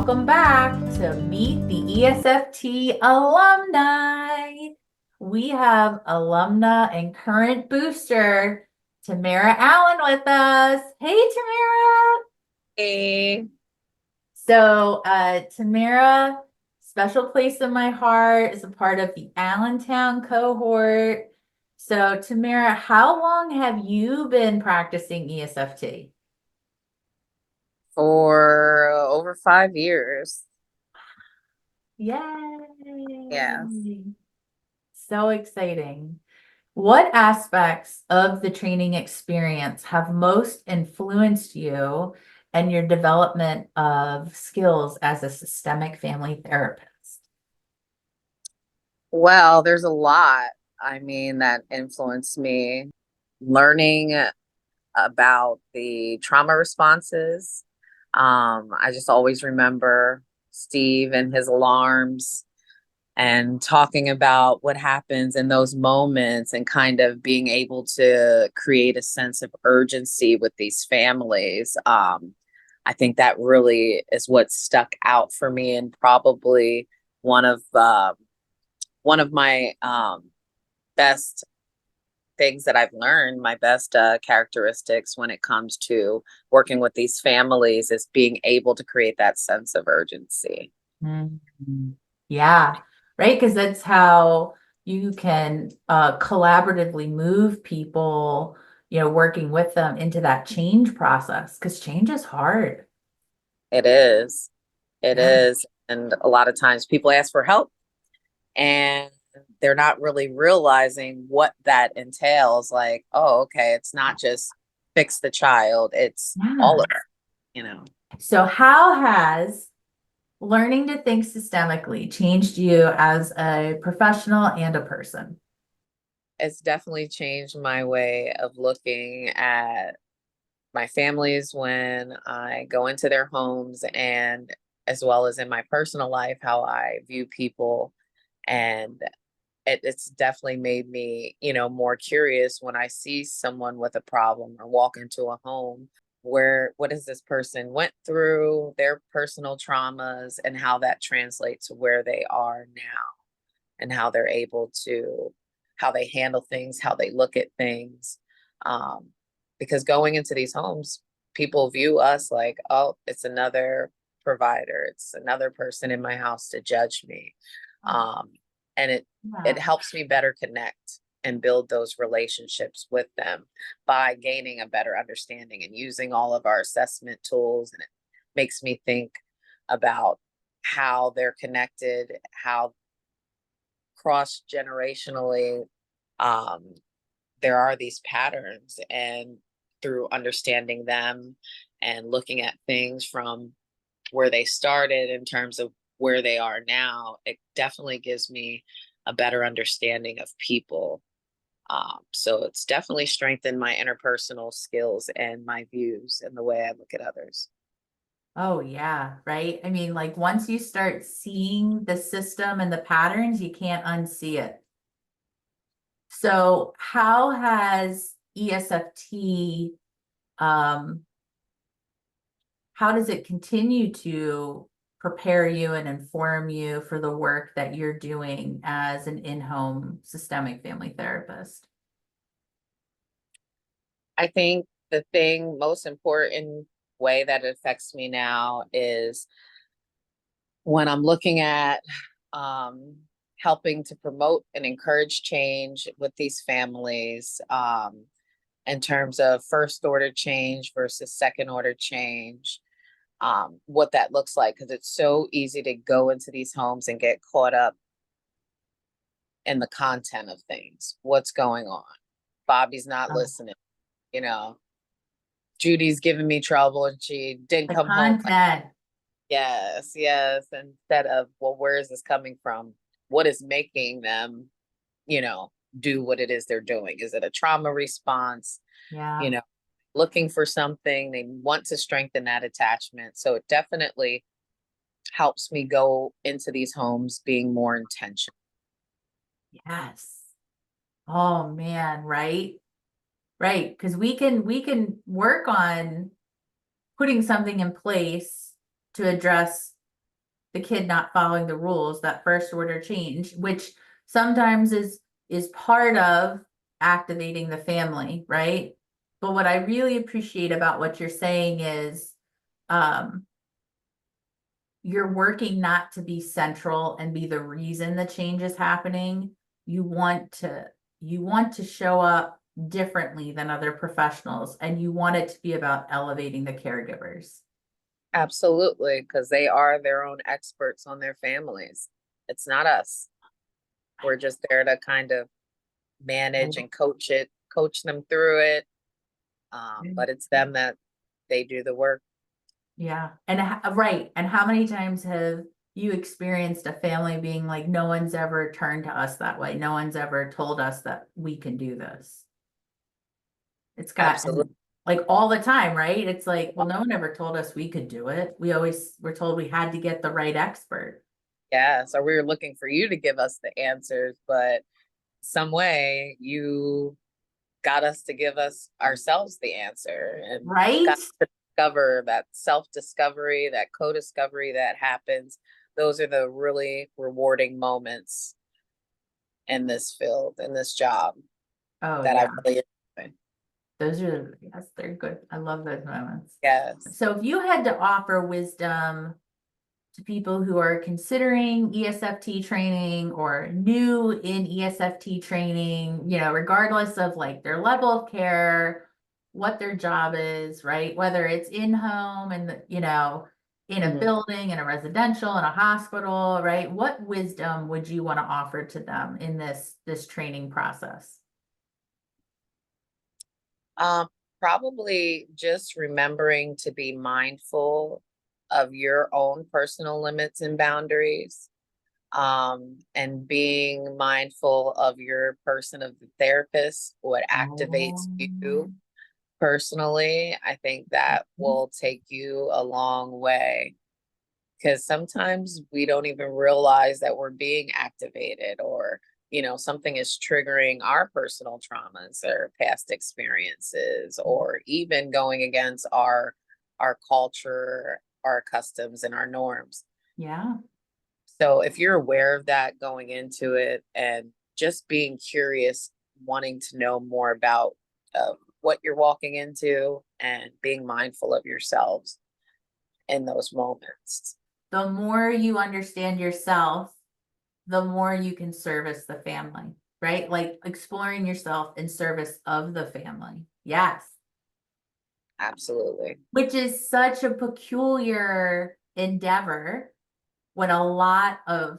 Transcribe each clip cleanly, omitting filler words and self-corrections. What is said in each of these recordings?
Welcome back to Meet the ESFT alumni. We have alumna and current booster, Tamara Allen, with us. Hey, Tamara. Hey. Tamara, special place in my heart, is a part of the Allentown Cohort. So, Tamara, how long have you been practicing ESFT? For over 5 years. Yeah. Yay! So exciting. What aspects of the training experience have most influenced you and your development of skills as a systemic family therapist? Well, there's a lot, that influenced me. Learning about the trauma responses. I just always remember Steve and his alarms and talking about what happens in those moments and kind of being able to create a sense of urgency with these families. I think that really is what stuck out for me, and probably one of my best things that I've learned, my best characteristics when it comes to working with these families is being able to create that sense of urgency. Mhm. Yeah, right. Because that's how you can collaboratively move people, working with them into that change process because change is hard. It is. It Yeah. is. And a lot of times people ask for help and they're not really realizing what that entails. Like, oh, okay, it's not just fix the child, it's all Yeah. of it. So, how has learning to think systemically changed you as a professional and a person? It's definitely changed my way of looking at my families when I go into their homes, and as well as in my personal life, how I view people. And it's definitely made me, more curious when I see someone with a problem or walk into a home where what does this person went through, their personal traumas, and how that translates to where they are now, and how they're able to, how they handle things, how they look at things. Um, because going into these homes, people view us like, oh, it's another provider, it's another person in my house to judge me. Um, and it Yeah. helps me better connect and build those relationships with them by gaining a better understanding and using all of our assessment tools. And it makes me think about how they're connected, how cross generationally, um, there are these patterns, and through understanding them and looking at things from where they started in terms of where they are now, it definitely gives me a better understanding of people. So it's definitely strengthened my interpersonal skills and my views and the way I look at others. Oh, yeah, right. I mean, like once you start seeing the system and the patterns, you can't unsee it. So, how has ESFT, um, how does it continue to prepare you and inform you for the work that you're doing as an in-home systemic family therapist? I think the thing most important way that it affects me now is when I'm looking at um, helping to promote and encourage change with these families, in terms of first order change versus second order change, what that looks like. Because it's so easy to go into these homes and get caught up in the content of things. What's going on? Bobby's not Oh, listening. You know, Judy's giving me trouble and she didn't the come home. content. Yes, yes. Instead of, well, where is this coming from? What is making them, you know, do what it is they're doing? Is it a trauma response? You Yeah. know, looking for something, they want to strengthen that attachment. So it definitely helps me go into these homes being more intentional. Yes. Oh man, right? Right. Because we can work on putting something in place to address the kid not following the rules, that first order change, which sometimes is part of activating the family, right? But what I really appreciate about what you're saying is you're working not to be central and be the reason the change is happening. You want to show up differently than other professionals, and you want it to be about elevating the caregivers. Absolutely, because they are their own experts on their families. It's not us. We're just there to kind of manage and coach them through it. But it's them that they do the work. Yeah. And right. And how many times have you experienced a family being like, no one's ever turned to us that way. No one's ever told us that we can do this. It's got Absolutely. like all the time, right? It's like, well, no one ever told us we could do it. We always were told we had to get the right expert. Yeah. So we were looking for you to give us the answers, but some way you got us to give us ourselves the answer, and Right? got to discover that self-discovery, that co-discovery that happens. Those are the really rewarding moments in this field, in this job, Oh, that yeah. I really enjoy. Those are, yes, they're good. I love those moments. Yes. So if you had to offer wisdom to people who are considering ESFT training or new in ESFT training, you know, regardless of like their level of care, what their job is, right? Whether it's in home and, you know, in a building, in a residential, in a hospital, right? What wisdom would you want to offer to them in this training process? Probably just remembering to be mindful of your own personal limits and boundaries, and being mindful of your person of the therapist, what activates you personally. I think that will take you a long way, because sometimes we don't even realize that we're being activated, or something is triggering our personal traumas or past experiences, or even going against our culture, our customs, and our norms. Yeah. So if you're aware of that going into it, and just being curious, wanting to know more about what you're walking into, and being mindful of yourselves in those moments. The more you understand yourself, the more you can service the family, right? Like exploring yourself in service of the family. Yes. Absolutely. Which is such a peculiar endeavor when a lot of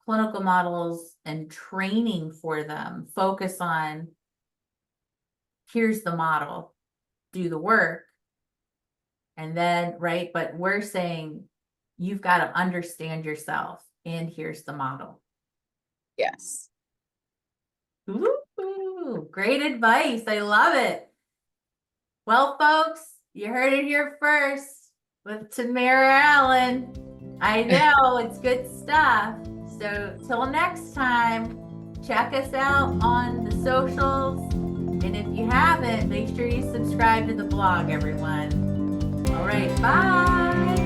clinical models and training for them focus on here's the model, do the work, and then right. But we're saying you've got to understand yourself, and here's the model. Yes. Ooh, great advice. I love it. Well, folks, you heard it here first with Tamara Allen. I know it's good stuff. So till next time, check us out on the socials. And if you haven't, make sure you subscribe to the blog, everyone. All right, bye.